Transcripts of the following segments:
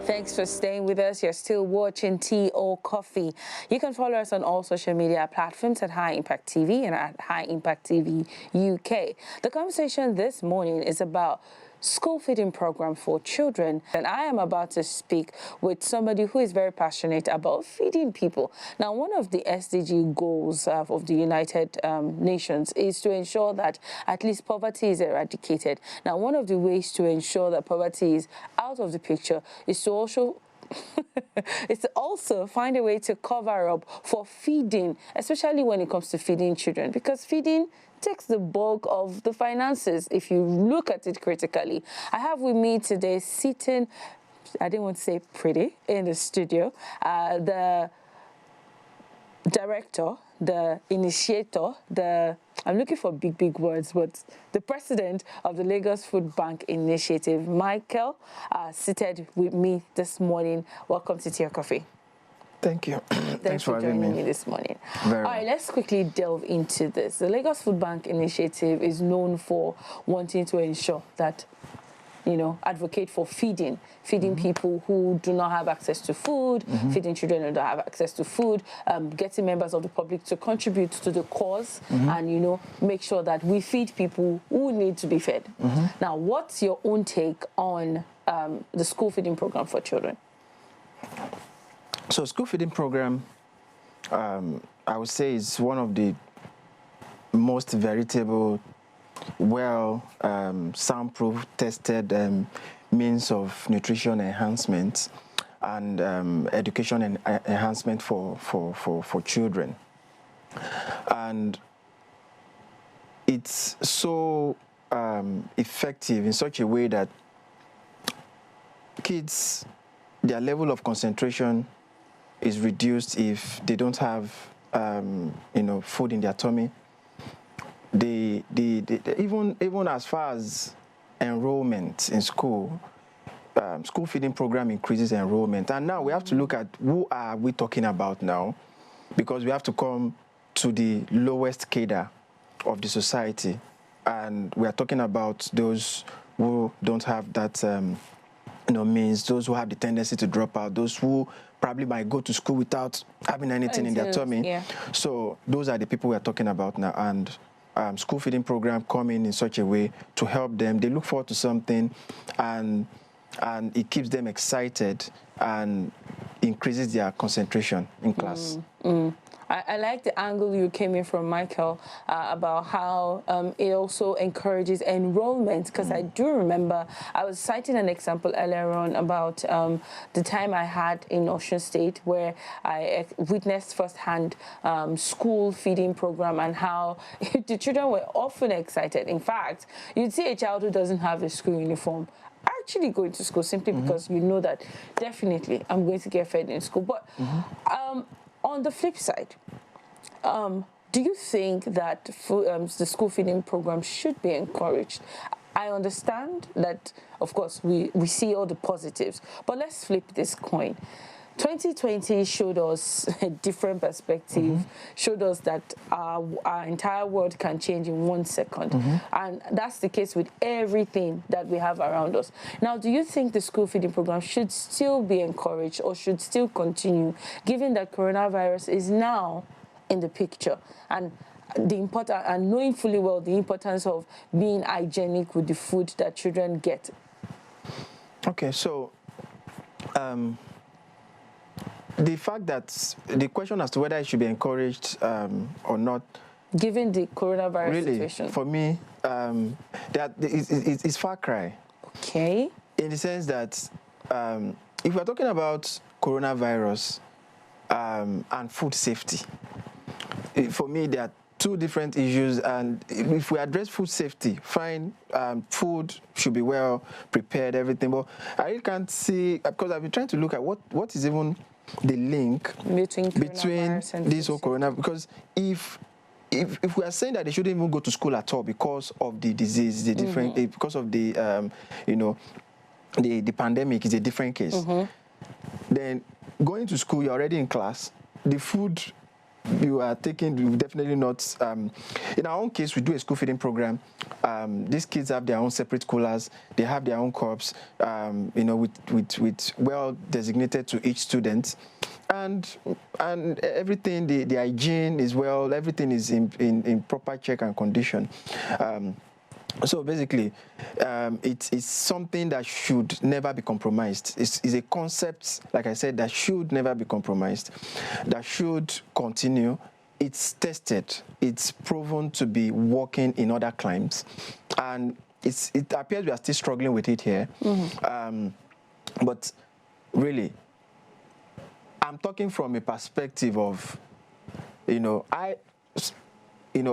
Thanks for staying with us. You're still watching Tea or Coffee. You can follow us on all social media platforms at High Impact TV and at High Impact TV UK. The conversation this morning is about school feeding program for children, and I am about to speak with somebody who is very passionate about feeding people. Now, one of the SDG goals of the United Nations is to ensure that at least poverty is eradicated. Now, one of the ways to ensure that poverty is out of the picture is to also find a way to cover up for feeding, especially when it comes to feeding children, because feeding takes the bulk of the finances if you look at it critically. I have with me today sitting, I didn't want to say pretty, in the studio, the director, the initiator, I'm looking for big words, but the president of the Lagos Food Bank Initiative, Michael, seated with me this morning. Welcome to Tea or Coffee. Thank you. Thanks for joining me this morning. All right, let's quickly delve into this. The Lagos Food Bank Initiative is known for wanting to ensure that, advocate for feeding people who do not have access to food, feeding children who don't have access to food, getting members of the public to contribute to the cause and, make sure that we feed people who need to be fed. Now, what's your own take on the school feeding program for children? So school feeding program, I would say, is one of the most veritable, soundproof, tested means of nutrition enhancement and education and enhancement for children. And it's so effective in such a way that kids, their level of concentration is reduced if they don't have, food in their tummy. Even as far as enrollment in school, school feeding program increases enrollment. And now we have to look at who are we talking about now, because we have to come to the lowest cadre of the society. And we are talking about those who don't have that means, those who have the tendency to drop out, those who probably might go to school without having anything in their tummy. Yeah. So those are the people we are talking about now. And school feeding program come in such a way to help them. They look forward to something, and it keeps them excited and increases their concentration in class. I like the angle you came in from, Michael, about how it also encourages enrollment, because I do remember I was citing an example earlier on about the time I had in Osun State, where I witnessed firsthand school feeding program and how the children were often excited. In fact, you'd see a child who doesn't have a school uniform actually going to school simply because you know that definitely I'm going to get fed in school. But on the flip side, do you think that the school feeding program should be encouraged? I understand that, of course, we see all the positives, but let's flip this coin. 2020 showed us a different perspective, showed us that our entire world can change in 1 second. And that's the case with everything that we have around us. Now, do you think the school feeding program should still be encouraged or should still continue, given that coronavirus is now in the picture, and knowing fully well the importance of being hygienic with the food that children get? Okay, so the fact that the question as to whether it should be encouraged or not, given the coronavirus situation, for me, it's far cry. Okay. In the sense that if we're talking about coronavirus and food safety, for me, there are two different issues. And if we address food safety, fine, food should be well prepared, everything. But I really can't see, because I've been trying to look at what is even the link between this whole coronavirus. Because if we are saying that they shouldn't even go to school at all because of the disease, the different, because of the the pandemic is a different case. Then going to school, you're already in class. The food you are taking, definitely not. In our own case, we do a school feeding program. These kids have their own separate coolers. They have their own cups, with well designated to each student. And everything, the hygiene is well, everything is in proper check and condition. So basically, it's something that should never be compromised. It's a concept, like I said, that should never be compromised, that should continue. It's tested. It's proven to be working in other climes. And it appears we are still struggling with it here. But really, I'm talking from a perspective of, I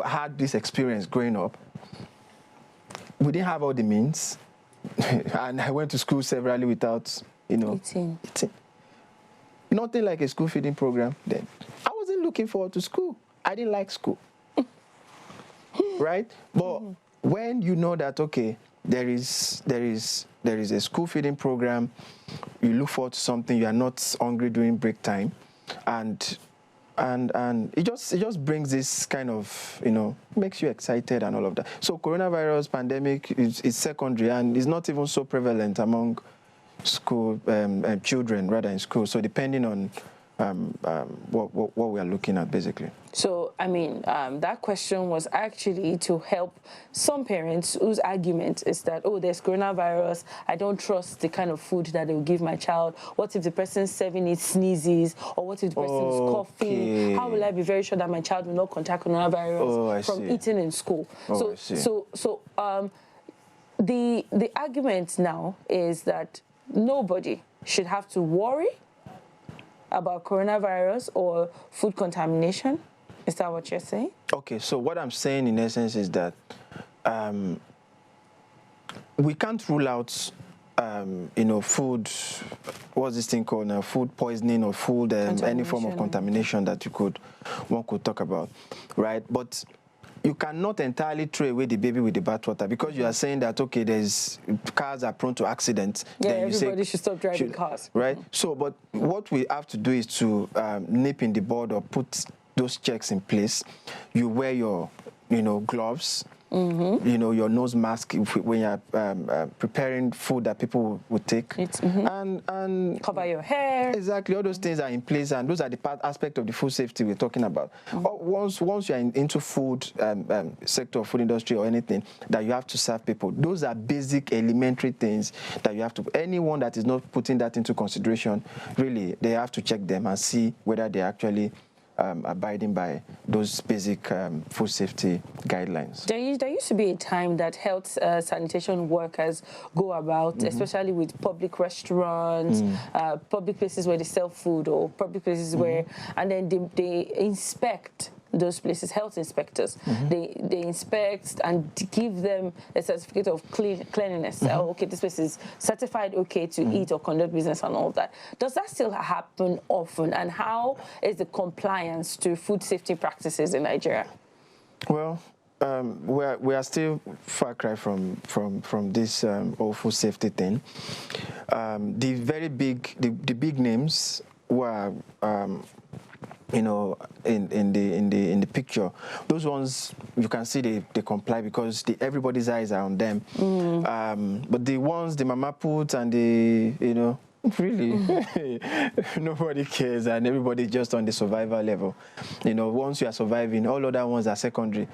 had this experience growing up. We didn't have all the means, and I went to school severally without, eating. Nothing like a school feeding program then. I wasn't looking forward to school. I didn't like school, right? But when you know that, okay, there is a school feeding program, you look forward to something, you are not hungry during break time, and it just brings this kind of, makes you excited and all of that. So coronavirus pandemic is secondary and is not even so prevalent among school children, rather in school. So depending on what we are looking at, basically. So, I mean, that question was actually to help some parents whose argument is that, oh, there's coronavirus, I don't trust the kind of food that they will give my child. What if the person serving it sneezes? Or what if the person is coughing? How will I be very sure that my child will not contact coronavirus from eating in school? The argument now is that nobody should have to worry about coronavirus or food contamination. Is that what you're saying? Okay, so what I'm saying in essence is that we can't rule out, food, what's this thing called now, food poisoning or food, any form of contamination that one could talk about, right? But you cannot entirely throw away the baby with the bathwater because you are saying that, okay, cars are prone to accidents. Yeah, then everybody should stop driving cars. Right? So, but what we have to do is to nip in the bud or put those checks in place. You wear your, gloves, your nose mask when you're preparing food that people would take, and cover your hair. Exactly, all those things are in place, and those are the aspect of the food safety we're talking about. Once you're into food sector, food industry, or anything that you have to serve people, those are basic, elementary things that you have to. Anyone that is not putting that into consideration, really, they have to check them and see whether they actually abiding by those basic food safety guidelines. There used to be a time that health sanitation workers go about, especially with public restaurants, public places where they sell food, or public places where, and then they inspect those places, health inspectors. They inspect and give them a certificate of cleanliness. Okay, this place is certified okay to eat or conduct business and all that. Does that still happen often? And how is the compliance to food safety practices in Nigeria? Well, we are still far cry from this whole food safety thing. The very big, the big names were in the picture, those ones you can see they comply because everybody's eyes are on them. But the ones the mama put and the really nobody cares, and everybody's just on the survival level. Once you are surviving, all other ones are secondary.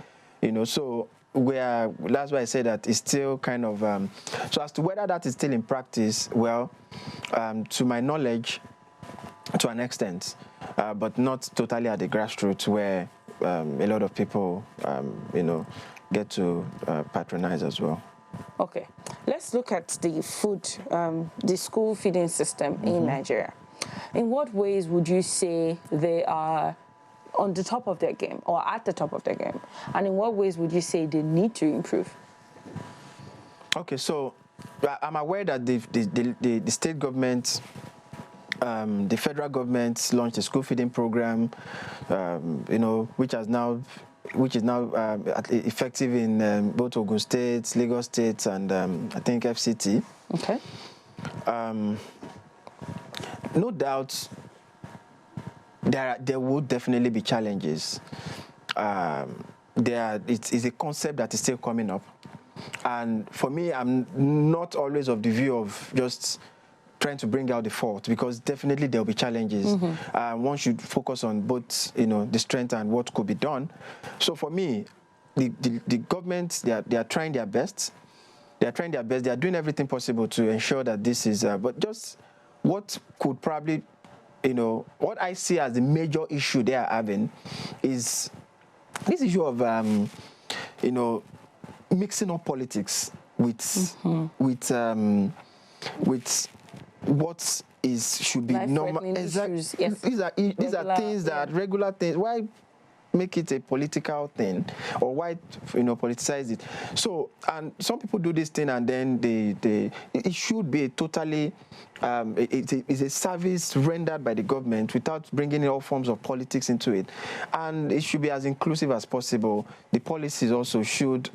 So that's why I say that it's still kind of so as to whether that is still in practice, well, to my knowledge, to an extent, but not totally at the grassroots where a lot of people, get to patronize as well. Okay, let's look at the the school feeding system in Nigeria. In what ways would you say they are on the top of their game or at the top of their game? And in what ways would you say they need to improve? Okay, so I'm aware that the state government, the federal government launched a school feeding program, which is now effective in both Ogun State, Lagos State, and I think FCT. Okay. No doubt, there will definitely be challenges. It's a concept that is still coming up, and for me, I'm not always of the view of just trying to bring out the fault, because definitely there will be challenges. One should focus on both, the strength and what could be done. So for me, the government, they are trying their best. They are trying their best. They are doing everything possible to ensure that this is. But just what could probably, what I see as the major issue they are having is this issue of, mixing up politics with what should be normal. Exactly. Yes. These are things that regular things. Why make it a political thing, or why politicize it? So, and some people do this thing, and then it should be totally it's a service rendered by the government without bringing in all forms of politics into it, and it should be as inclusive as possible. The policies also should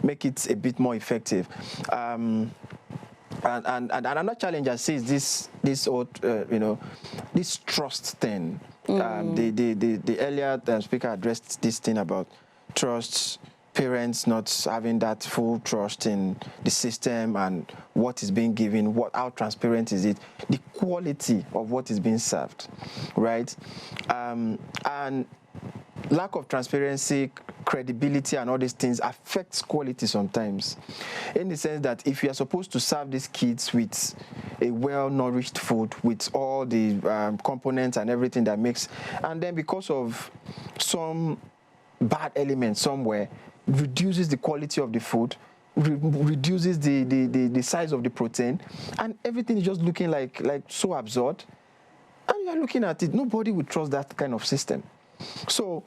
make it a bit more effective. And another challenge I see is this trust thing. The earlier speaker addressed this thing about trust, parents not having that full trust in the system and what is being given, how transparent is it, the quality of what is being served, right? And lack of transparency, credibility, and all these things affects quality sometimes, in the sense that if you are supposed to serve these kids with a well-nourished food with all the components and everything that makes, and then because of some bad element somewhere, reduces the quality of the food, reduces the size of the protein, and everything is just looking like so absurd, and you are looking at it, nobody would trust that kind of system. So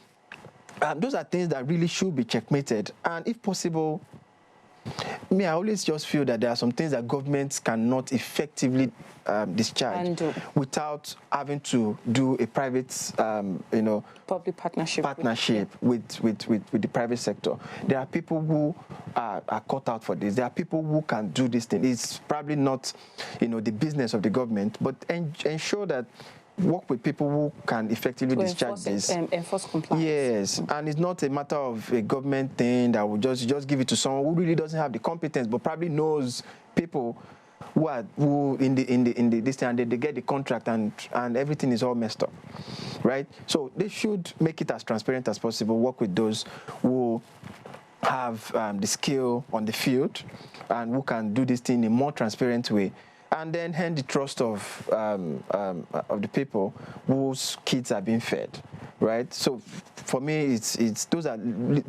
those are things that really should be checkmated, and if possible, I always just feel that there are some things that governments cannot effectively discharge without having to do a private, public partnership with the private sector. There are people who are cut out for this. There are people who can do this thing. It's probably not, the business of the government, but ensure that work with people who can effectively discharge this. Enforce compliance. Yes, and it's not a matter of a government thing that will just give it to someone who really doesn't have the competence, but probably knows people who in the this thing, and they get the contract, and everything is all messed up, right? So they should make it as transparent as possible. Work with those who have the skill on the field and who can do this thing in a more transparent way, and then hand the trust of the people whose kids are being fed, right? So for me, it's those are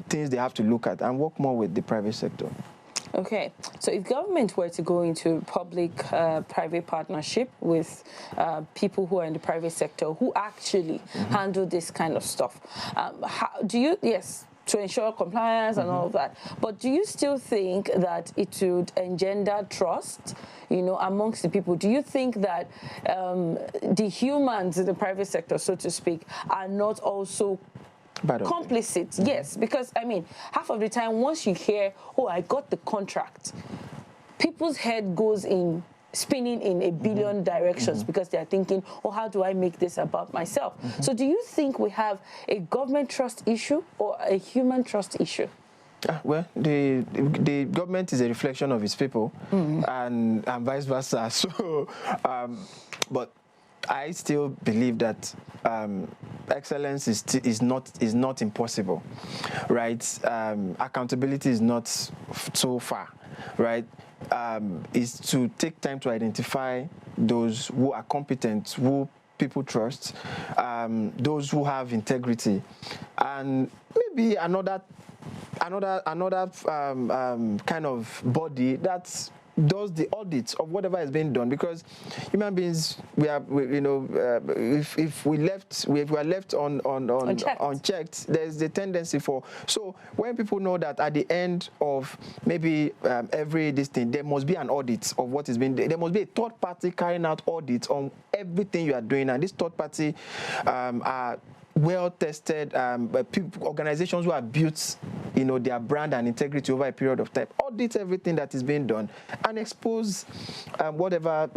things they have to look at and work more with the private sector. Okay, so if government were to go into public-private partnership with people who are in the private sector who actually handle this kind of stuff, to ensure compliance and all of that. But do you still think that it would engender trust, amongst the people? Do you think that the humans in the private sector, so to speak, are not also complicit? Yes, because, half of the time, once you hear, oh, I got the contract, people's head goes spinning in a billion directions because they're thinking, oh, how do I make this about myself? So do you think we have a government trust issue or a human trust issue? Well, the government is a reflection of its people, and vice versa. So, but I still believe that excellence is not impossible, right? Accountability is not so far, right? Is to take time to identify those who are competent, who people trust, those who have integrity, and maybe another kind of body that does the audit of whatever is being done, because human beings, if we are left unchecked, there's the tendency for. So when people know that at the end of maybe every this thing, there must be an audit of what is being done. There must be a third party carrying out audits on everything you are doing, and this third party are well-tested organizations who have built, their brand and integrity over a period of time, audit everything that is being done, and expose whatever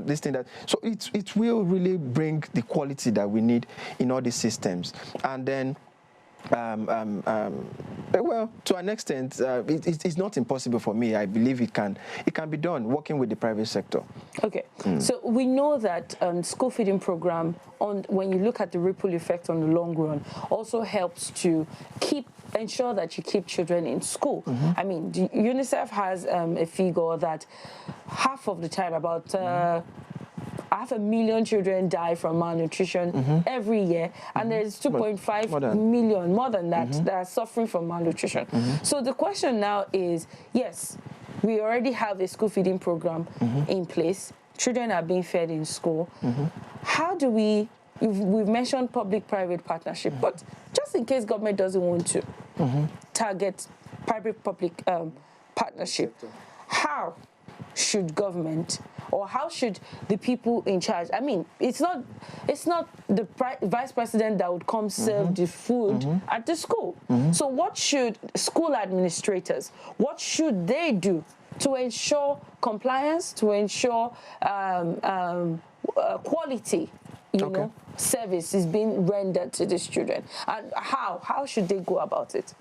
this thing that. So it will really bring the quality that we need in all these systems, and then. Well, to an extent, it's not impossible for me. I believe it can be done working with the private sector. Okay, so we know that school feeding program, when you look at the ripple effect on the long run, also helps to ensure that you keep children in school. I mean, UNICEF has a figure that half of the time, about 500,000 children die from malnutrition every year, and there's 2.5 million, more than that, that are suffering from malnutrition. So the question now is, yes, we already have a school feeding program in place. Children are being fed in school. How do we've mentioned public-private partnership, but just in case government doesn't want to target private-public partnership, how should government, or how should the people in charge? I mean, it's not the vice president that would come serve the food at the school. So what should school administrators, what should they do to ensure compliance, to ensure quality, service is being rendered to these children? And how should they go about it?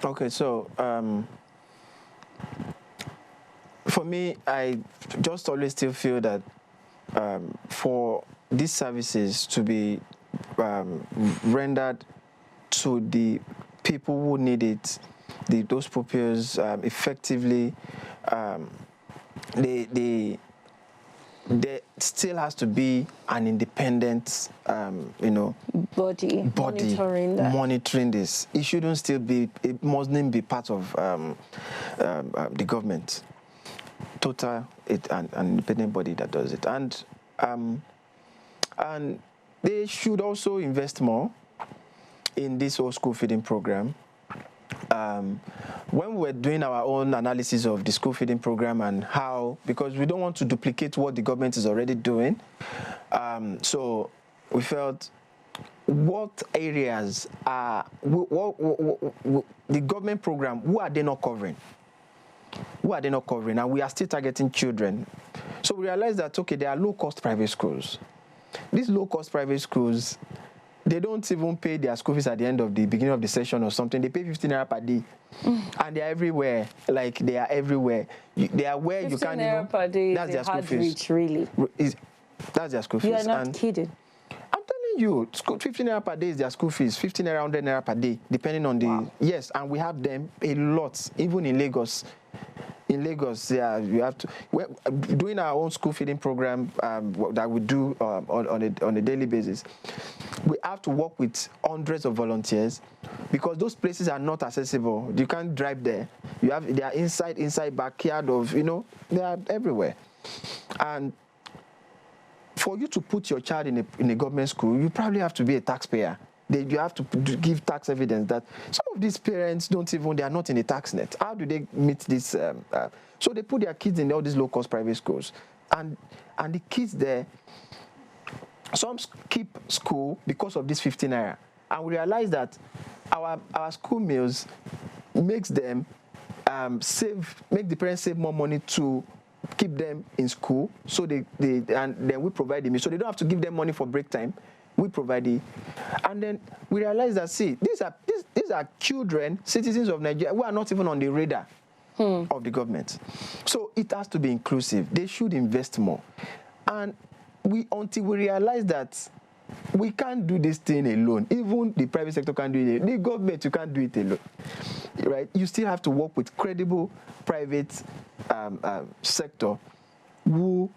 Okay, so for me, I just always still feel that for these services to be rendered to the people who need it, those pupils effectively, there still has to be an independent, body monitoring this. It shouldn't still be. It mustn't be part of the government. Total, an independent body that does it, and they should also invest more in this whole school feeding program. When we were doing our own analysis of the school feeding program and how, because we don't want to duplicate what the government is already doing, so we felt what areas are the government program, who are they not covering? Who are they not covering? And we are still targeting children. So we realized that, okay, there are low-cost private schools. These low-cost private schools, they don't even pay their school fees at the end of the beginning of the session or something. They pay 15 naira per day. And they're everywhere. Like, they are everywhere. They are where you can't even... 15 naira per day that's is their a school hard fees. reach, really. That's their school fees. You are not kidding. I'm telling you, 15 naira per day is their school fees. 15 naira, 100 naira per day, depending on the... Wow. Yes, and we have them a lot, even in Lagos. In Lagos, yeah, you have to. We're doing our own school feeding program that we do on a daily basis. We have to work with hundreds of volunteers because those places are not accessible. You can't drive there. They are inside backyard of, they are everywhere. And for you to put your child in a government school, you probably have to be a taxpayer. You have to give tax evidence that some of these parents they are not in the tax net. How do they meet this? So they put their kids in all these low-cost private schools. And the kids there, some skip school because of this 15 naira. And we realize that our school meals makes them make the parents save more money to keep them in school. So and then we provide the meal. So they don't have to give them money for break time. We provide it, and then we realize that these are children, citizens of Nigeria, who are not even on the radar of the government. So it has to be inclusive. They should invest more, and until we realize that we can't do this thing alone. Even the private sector can't do it. The government, you can't do it alone, right? You still have to work with credible private sector who.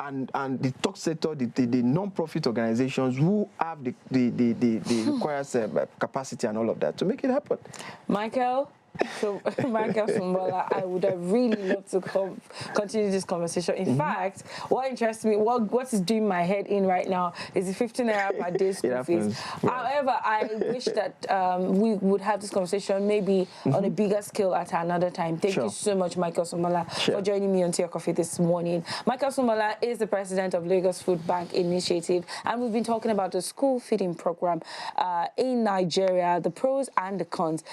And the top sector, the non-profit organizations who have the required capacity and all of that to make it happen. Michael, So, Michael Sumbola, I would have really loved to continue this conversation. In fact, what interests me, what is doing my head in right now is the 15 naira per day school fees. Yeah. However, I wish that we would have this conversation maybe on a bigger scale at another time. Thank you so much, Michael Sumbola, for joining me on Tea or Coffee this morning. Michael Sumbola is the president of Lagos Food Bank Initiative, and we've been talking about the school feeding program in Nigeria, the pros and the cons.